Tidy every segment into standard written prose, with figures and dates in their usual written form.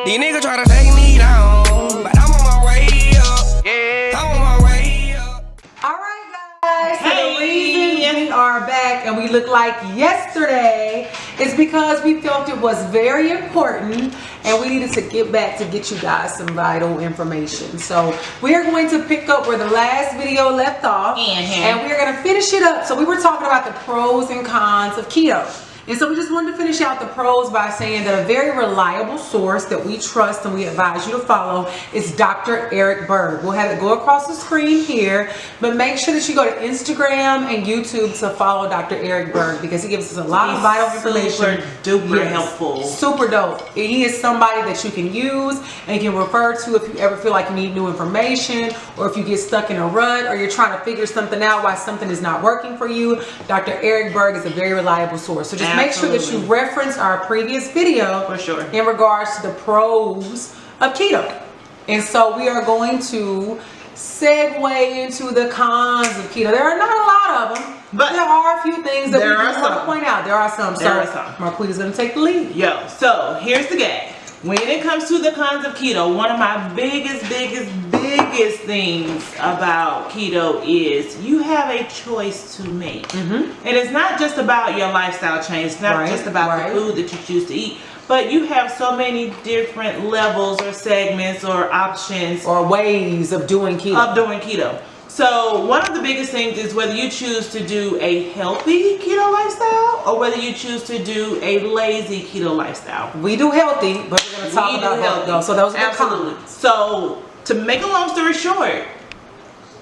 These niggas try to take me down, but I'm on my way up. Yeah, I'm on my way up. Alright guys, so the reason we are back and we look like yesterday is because we felt it was very important and we needed to get back to get you guys some vital information. So we are going to pick up where the last video left off and we are going to finish it up. So we were talking about the pros and cons of keto. And so we just wanted to finish out the pros by saying that a very reliable source that we trust and we advise you to follow is Dr. Eric Berg. We'll have it go across the screen here, but make sure that you go to Instagram and YouTube to follow Dr. Eric Berg because he gives us a lot of vital information. Super duper helpful. Super dope. He is somebody that you can use and you can refer to if you ever feel like you need new information or if you get stuck in a rut or you're trying to figure something out why something is not working for you. Dr. Eric Berg is a very reliable source. So just make sure that you reference our previous video for sure in regards to the pros of keto. And so we are going to segue into the cons of keto. There are not a lot of them, but there are a few things that we want to point out. There are some. So Marquita's going to take the lead. Yo, so here's the game. When it comes to the cons of keto, one of my biggest things about keto is you have a choice to make. And it's not just about your lifestyle change. It's not just about the food that you choose to eat. But you have so many different levels or segments or options. Or ways of doing keto. So one of the biggest things is whether you choose to do a healthy keto lifestyle or whether you choose to do a lazy keto lifestyle. We do healthy, but we're going to talk about health though. So those are the cons. So to make a long story short,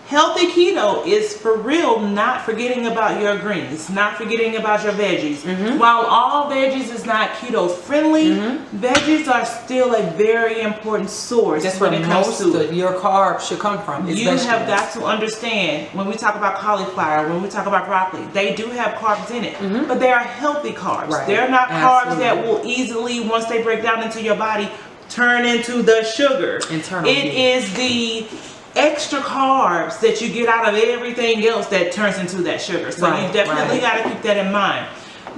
healthy keto is for real not forgetting about your greens, not forgetting about your veggies. While all veggies is not keto friendly, veggies are still a very important source. That's when it comes to your carbs should come from. You have got to understand when we talk about cauliflower, when we talk about broccoli, they do have carbs in it, but they are healthy carbs. They're not carbs that will easily, once they break down into your body, turn into the sugar. It is the extra carbs that you get out of everything else that turns into that sugar. So you definitely got to keep that in mind.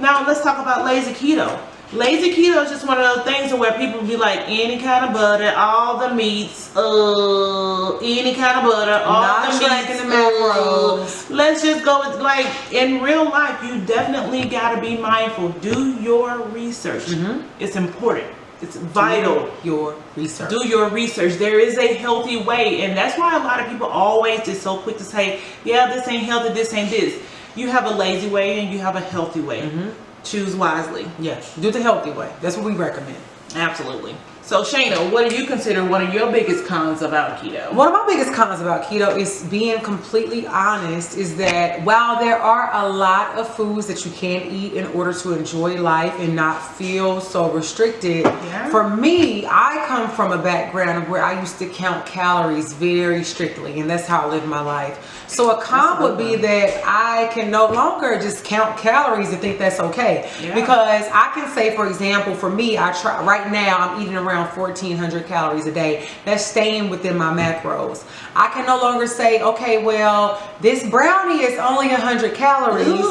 Now let's talk about lazy keto. Lazy keto is just one of those things where people be like, any kind of butter, all the meats, any kind of butter, all the meats, and the macros. Let's just go with, like, in real life, you definitely got to be mindful. Do your research. It's important. It's vital. Do your research. Do your research. There is a healthy way, and that's why a lot of people always is so quick to say, yeah, this ain't healthy, this ain't this. You have a lazy way and you have a healthy way. Choose wisely. Yes, do the healthy way. That's what we recommend. Absolutely. So Shayna, what do you consider one of your biggest cons about keto? One of my biggest cons about keto is being completely honest, is that while there are a lot of foods that you can eat in order to enjoy life and not feel so restricted, for me, I come from a background where I used to count calories very strictly, and that's how I lived my life. So a con would be that I can no longer just count calories and think that's okay. Because I can say, for example, for me, I try right now, I'm eating around 1,400 calories a day. That's staying within my macros. I can no longer say, okay, well, this brownie is only 100 calories,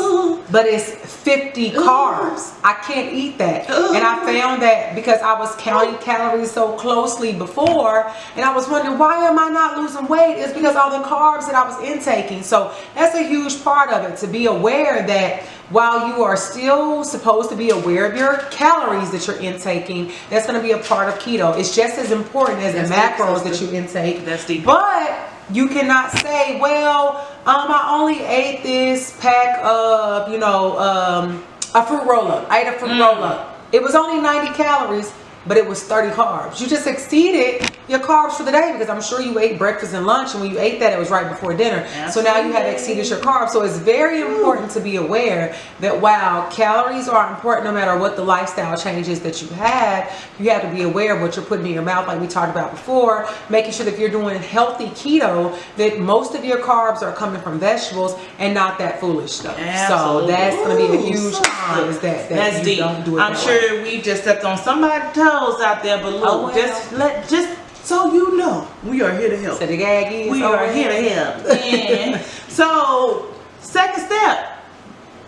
but it's 50 carbs. I can't eat that. And I found that because I was counting calories so closely before, and I was wondering, why am I not losing weight? It's because all the carbs that I was intaking. So that's a huge part of it, to be aware that while you are still supposed to be aware of your calories that you're intaking, that's going to be a part of keto. It's just as important as the macros that you intake. That's deep. But you cannot say, well, I only ate this pack of, a fruit roll-up. I ate a fruit roll-up. It was only 90 calories, but it was 30 carbs. You just exceeded your carbs for the day because I'm sure you ate breakfast and lunch, and when you ate that, it was right before dinner. Absolutely. So now you have exceeded your carbs. So it's very important to be aware that while calories are important no matter what the lifestyle changes that you have to be aware of what you're putting in your mouth, like we talked about before, making sure that if you're doing healthy keto, that most of your carbs are coming from vegetables and not that foolish stuff. Absolutely. So that's going to be a huge con, is that you don't do it. I'm sure we just stepped on somebody's toes out there, but look, just so you know, we are here to help. So the gag is we are here to help. And so, second step,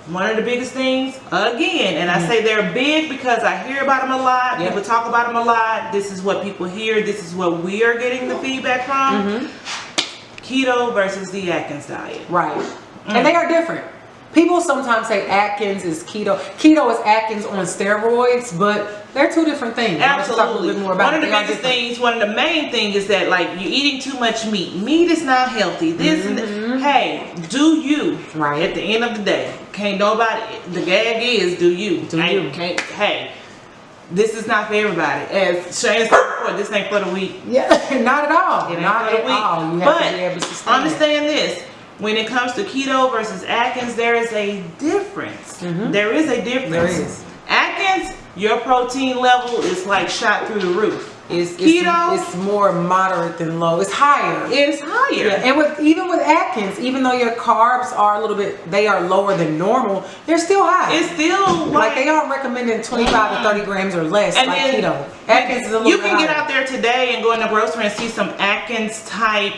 one of the biggest things, again, and I say they're big because I hear about them a lot. People talk about them a lot. This is what people hear. This is what we are getting the feedback from. Keto versus the Atkins diet. Right. And they are different. People sometimes say Atkins is keto. Keto is Atkins on steroids, but they're two different things. Absolutely. Talk a little bit more about one of the biggest things, one of the main things is that like you're eating too much meat. Meat is not healthy. This and that. Hey, do you. Right. At the end of the day. Can't nobody, the gag is do you. Hey, this is not for everybody. As Shane said before, this ain't for the weak. Yeah, not at all. It ain't Not for the at weak. all. You have to be able to sustain understand this. When it comes to keto versus Atkins, there is a difference. There is a difference. There is. Atkins, your protein level is like shot through the roof. Keto, it's more moderate than low. It's higher. It's higher. Yeah. And even with Atkins, even though your carbs are a little bit, they are lower than normal, they're still high. It's still like they are recommending 25 to 30 grams or less. And like then, keto. Atkins is a little you bit can get higher. out there today and go in the grocery and see some Atkins type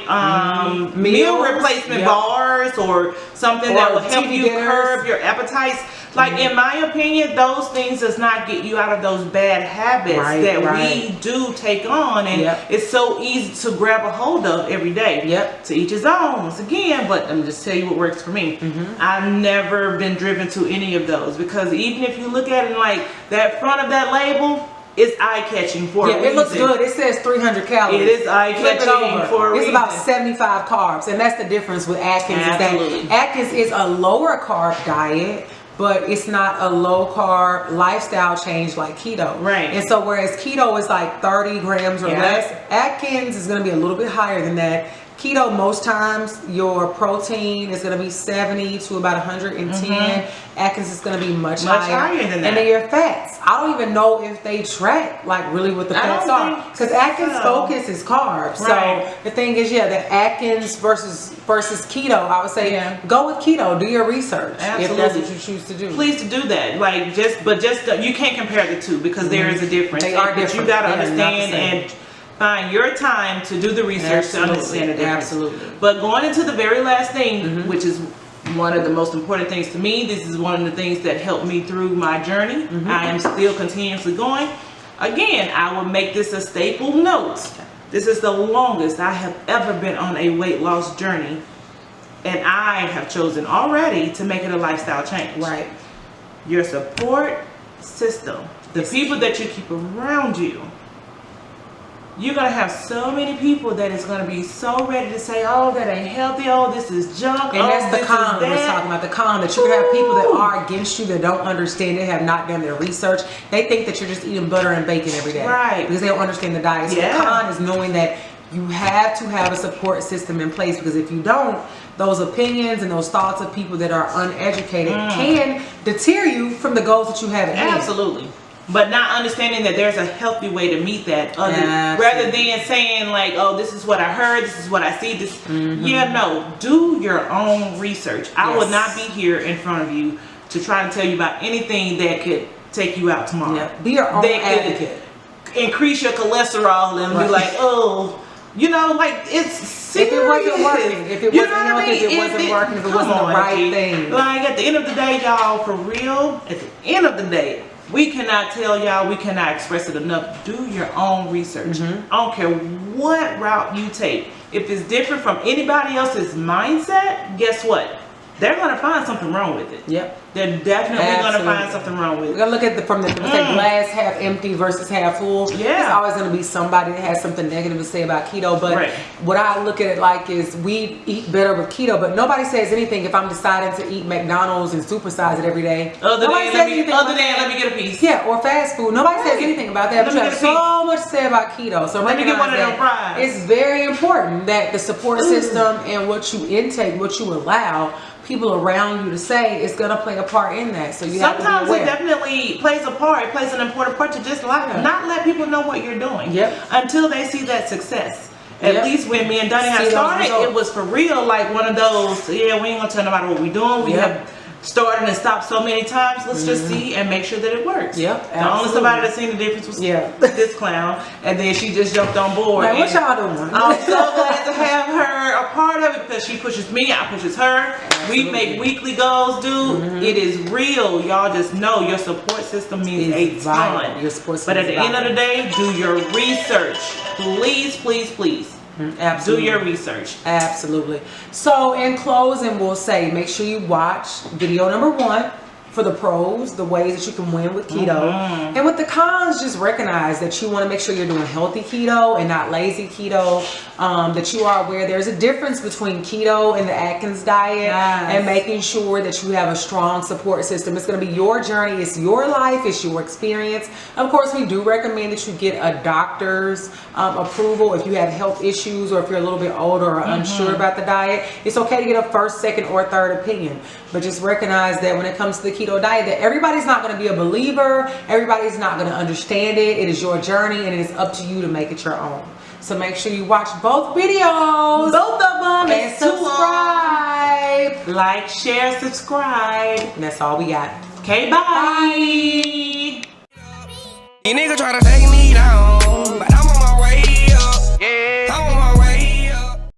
meal replacement bars or something that will help you curb your appetites. Like in my opinion, those things does not get you out of those bad habits that we do take on, and it's so easy to grab a hold of every day. To each his own, once again, but let me just tell you what works for me. I've never been driven to any of those because even if you look at it like that front of that label, it's eye-catching for a reason. It looks good. It says 300 calories. It is eye-catching for a reason. It's about 75 carbs, and that's the difference with Atkins. Absolutely. Is that Atkins is a lower carb diet, but it's not a low carb lifestyle change like keto. Right. And so whereas keto is like 30 grams or less, Atkins is going to be a little bit higher than that. Keto, most times your protein is going to be 70 to about 110. Atkins is going to be much higher than that. And then your fats, I don't even know if they track like really what the fats are, because Atkins focus is carbs. So the thing is, the Atkins versus keto, I would say go with keto. Do your research if that's what you choose to do. Please to do that. Like just you can't compare the two because there is a difference. They are different. But you got to understand and find your time to do the research to understand the difference. Absolutely. But going into the very last thing, which is one of the most important things to me, this is one of the things that helped me through my journey. I am still continuously going. Again, I will make this a staple note. This is the longest I have ever been on a weight loss journey, and I have chosen already to make it a lifestyle change. Right. Your support system, the people that you keep around you. You're going to have so many people that is going to be so ready to say, oh, that ain't healthy, oh, this is junk, and that's the con we're talking about, the con that you can have people that are against you, that don't understand it, have not done their research. They think that you're just eating butter and bacon every day. Right. Because they don't understand the diet. So the con is knowing that you have to have a support system in place, because if you don't, those opinions and those thoughts of people that are uneducated can deter you from the goals that you have at hand. Absolutely. But not understanding that there's a healthy way to meet that, rather than saying like, oh, this is what I heard, this is what I see, this. No, do your own research. I will not be here in front of you to try and tell you about anything that could take you out tomorrow. Be your own advocate. Increase your cholesterol and be like, oh, like it's serious. If it wasn't working, if it wasn't working, if it wasn't the right thing. Like at the end of the day, y'all, for real, at the end of the day, we cannot tell y'all, we cannot express it enough. Do your own research. I don't care what route you take. If it's different from anybody else's mindset, guess what? They're going to find something wrong with it. They're definitely going to find something wrong with it. We're going to look at from the glass half empty versus half full. There's always going to be somebody that has something negative to say about keto. But what I look at it like is we eat better with keto, but nobody says anything if I'm deciding to eat McDonald's and supersize it every day. Other than let me get a piece. Or fast food. Nobody says anything about that. But you have so much to say about keto. So let me get one of them fries. It's very important that the support system and what you intake, what you allow people around you to say, is going to play a part in that. So you sometimes have to be aware. It definitely plays a part. It plays an important part to just not let people know what you're doing until they see that success. At least when me and Donnie had started, it was for real, like one of those, we ain't gonna tell nobody what we're doing. We have started and stopped so many times. Let's just see and make sure that it works. Yep, the only somebody that seen the difference was this clown, and then she just jumped on board. Man, what y'all doing? I'm so glad to have her a part of it because she pushes me, I pushes her. Absolutely. We make weekly goals, dude. It is real. Y'all just know your support system means a ton. Your support system. But at the end of the day, do your research. Please, please, please. Absolutely. Do your research. Absolutely. So in closing, we'll say make sure you watch video number 1 for the pros, the ways that you can win with keto. And with the cons, just recognize that you want to make sure you're doing healthy keto and not lazy keto. That you are aware there's a difference between keto and the Atkins diet, and making sure that you have a strong support system. It's going to be your journey, it's your life, it's your experience. Of course, we do recommend that you get a doctor's approval if you have health issues, or if you're a little bit older or unsure about the diet. It's okay to get a first, second, or third opinion, but just recognize that when it comes to the keto diet, that everybody's not going to be a believer, everybody's not going to understand it. It is your journey, and it is up to you to make it your own. So make sure you watch both videos, both of them, and subscribe. Like, share, subscribe. And that's all we got. Okay, bye. These niggas try to take me down.